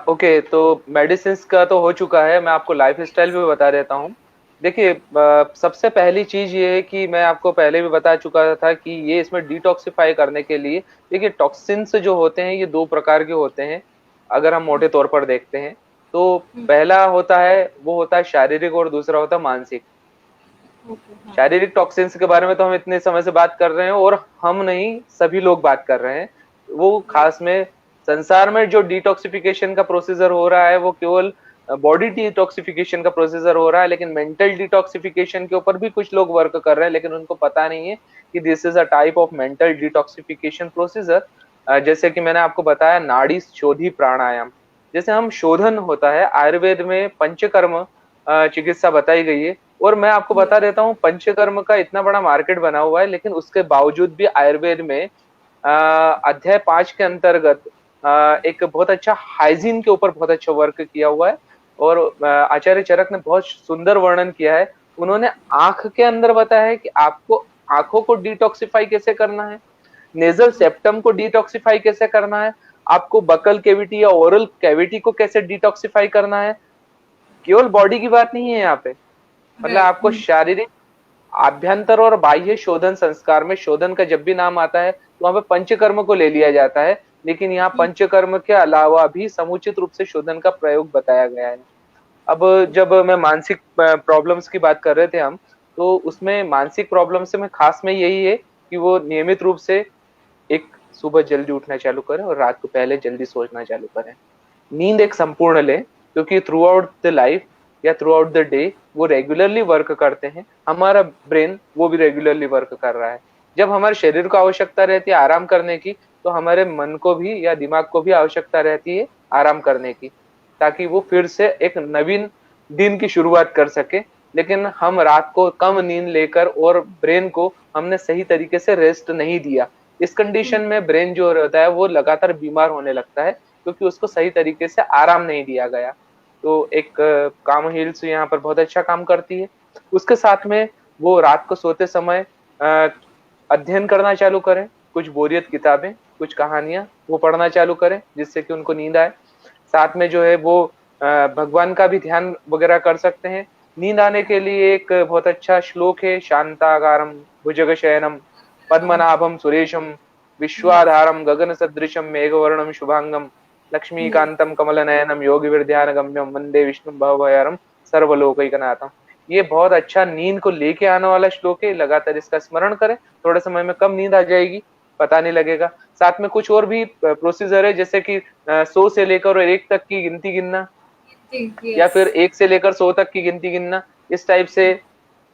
Okay, तो मेडिसिन का तो हो चुका है, मैं आपको लाइफ स्टाइल भी बता देता हूँ। देखिए, सबसे पहली चीज ये है कि मैं आपको पहले भी बता चुका था कि ये इसमें डिटॉक्सिफाई करने के लिए, देखिए टॉक्सिन्स जो होते हैं ये दो प्रकार के होते हैं। अगर हम मोटे तौर पर देखते हैं तो पहला होता है वो होता है शारीरिक और दूसरा होता है मानसिक। ओके, हाँ। शारीरिक टॉक्सिन्स के बारे में तो हम इतने समय से बात कर रहे हैं, और हम नहीं सभी लोग बात कर रहे हैं। वो खास में संसार में जो डिटॉक्सिफिकेशन का प्रोसीजर हो रहा है वो केवल बॉडी डिटॉक्सिफिकेशन का प्रोसीजर हो रहा है, लेकिन मेंटल डिटॉक्सिफिकेशन के ऊपर भी कुछ लोग वर्क कर रहे हैं, लेकिन उनको पता नहीं है कि this is a type of mental detoxification procedure. जैसे कि मैंने आपको बताया नाड़ी शोधी प्राणायाम, जैसे हम शोधन होता है आयुर्वेद में पंचकर्म चिकित्सा बताई गई है। और मैं आपको बता देता हूँ पंचकर्म का इतना बड़ा मार्केट बना हुआ है, लेकिन उसके बावजूद भी आयुर्वेद में अध्याय 5 के अंतर्गत एक बहुत अच्छा हाइजीन के ऊपर बहुत अच्छा वर्क किया हुआ है। और आचार्य चरक ने बहुत सुंदर वर्णन किया है। उन्होंने आंख के अंदर बताया है कि आपको आंखों को डिटॉक्सिफाई कैसे करना है, नेजल सेप्टम को डिटॉक्सिफाई कैसे करना है, आपको बकल कैविटी या ओरल कैविटी को कैसे डिटॉक्सिफाई करना है। केवल बॉडी की बात नहीं है यहाँ पे, मतलब आपको राइट। शारीरिक आभ्यंतर और बाह्य शोधन संस्कार में शोधन का जब भी नाम आता है तो वहां पे पंचकर्म को ले लिया जाता है। लेकिन यहाँ पंचकर्म के अलावा भी समुचित रूप से शोधन का प्रयोग बताया गया है। अब जब मैं मानसिक प्रॉब्लम्स की बात कर रहे थे हम, तो उसमें मानसिक प्रॉब्लम से मैं खास में यही है कि वो नियमित रूप से एक सुबह जल्दी उठना चालू करें और रात को पहले जल्दी सोचना चालू करें। नींद एक संपूर्ण लें, क्योंकि थ्रू आउट द लाइफ या थ्रू आउट द डे वो रेगुलरली वर्क करते हैं। हमारा ब्रेन वो भी रेगुलरली वर्क कर रहा है। जब हमारे शरीर को आवश्यकता रहती है आराम करने की, तो हमारे मन को भी या दिमाग को भी आवश्यकता रहती है आराम करने की, ताकि वो फिर से एक नवीन दिन की शुरुआत कर सके। लेकिन हम रात को कम नींद लेकर और ब्रेन को हमने सही तरीके से रेस्ट नहीं दिया। इस कंडीशन में ब्रेन जो रहता है वो लगातार बीमार होने लगता है, क्योंकि उसको सही तरीके से आराम नहीं दिया गया। तो एक काम हिल्स यहाँ पर बहुत अच्छा काम करती है। उसके साथ में वो रात को सोते समय अध्ययन करना चालू करें, कुछ बोरियत किताबें, कुछ कहानियां वो पढ़ना चालू करें जिससे कि उनको नींद आए। साथ में जो है वो भगवान का भी ध्यान वगैरह कर सकते हैं। नींद आने के लिए एक बहुत अच्छा श्लोक है, शांताकारं भुजगशयनं पद्मनाभं सुरेशं यस। विश्वाधारं गगनसदृशं मेघवर्णं शुभांगं लक्ष्मीकांतं कमलनयनं योगिविद्यानगम्यं वंदे विष्णुं भवभयहरं सर्वलोकैकनाथम। ये बहुत अच्छा नींद को लेके आने वाला श्लोक है। लगातार इसका स्मरण करें, थोड़े समय में कम नींद आ जाएगी, पता नहीं लगेगा। साथ में कुछ और भी प्रोसीजर है, जैसे कि 100 से लेकर और 1 तक की गिनती गिनना, या यस। फिर 1 से लेकर 100 तक की गिनती गिनना। इस टाइप से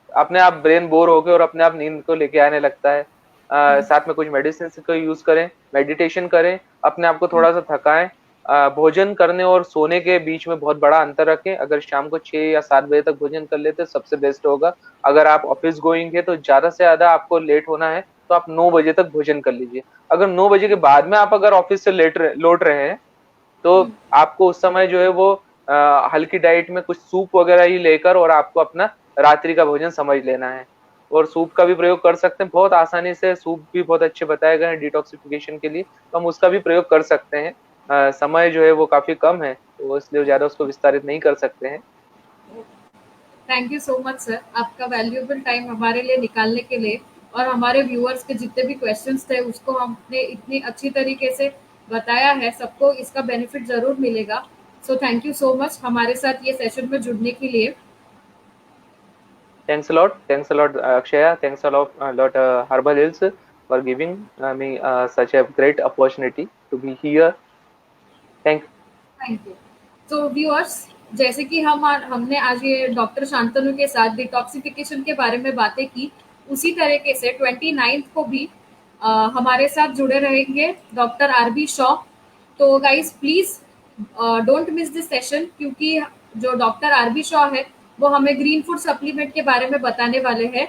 अपने आप ब्रेन बोर होके और अपने आप नींद को लेके आने लगता है। साथ में कुछ मेडिसिन को यूज करें, मेडिटेशन करें, अपने आप को थोड़ा सा थकाएं। भोजन करने और सोने के बीच में बहुत बड़ा अंतर रखें। अगर शाम को 6 या 7 बजे तक भोजन कर लेते सबसे बेस्ट होगा। अगर आप ऑफिस गोइंग है तो ज्यादा से ज्यादा आपको लेट होना है तो आप 9 बजे तक भोजन कर लीजिए। अगर 9 बजे के बाद में आप अगर ऑफिस से लौट रहे हैं तो आपको उस समय जो है वो हल्की डाइट में कुछ सूप वगैरह ही लेकर और आपको अपना रात्रि का भोजन समझ लेना है। और सूप का भी प्रयोग कर सकते हैं, बहुत आसानी से सूप भी बहुत अच्छे बताए गए हैं डिटॉक्सिफिकेशन के लिए, तो हम उसका भी प्रयोग कर सकते हैं। समय जो है वो काफी कम है तो इसलिए ज्यादा उसको विस्तारित नहीं कर सकते हैं। Thank you so much sir, आपका वैल्यूएबल टाइम हमारे लिए निकालने के लिए, और हमारे व्यूअर्स के जितने भी क्वेश्चंस थे उसको हमने इतनी अच्छी तरीके से बताया है, सबको इसका बेनिफिट ज़रूर मिलेगा। So thank you so much हमारे साथ ये सेशन में जुड़ने के लिए। Thanks a lot, Akshaya. Thanks a lot, Herbal Hills, for giving me such a great opportunity to be here. Thank thank you. तो व्यूअर्स, जैसे कि हमने आज ये डॉक्टर शांतनु के साथ डिटॉक्सिफिकेशन के बारे में बातें की, उसी तरीके से 29 को भी हमारे साथ जुड़े रहेंगे डॉक्टर आरबी शॉ। तो guys please don't miss this session, क्योंकि जो डॉक्टर आरबी शॉ है वो हमें ग्रीन फूड सप्लीमेंट के बारे में बताने वाले हैं।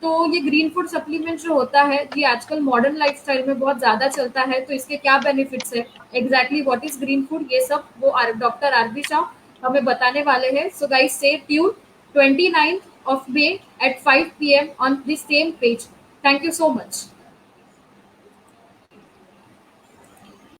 तो ये ग्रीन फूड सप्लीमेंट जो होता है ये आजकल मॉडर्न लाइफस्टाइल में बहुत ज़्यादा चलता है, तो इसके क्या बेनिफिट्स है, exactly what is green food, ये सब वो डॉक्टर आरबी शाह हमें बताने वाले हैं। So guys stay tune 29 of May at 5 p.m. on the same page. Thank you so much.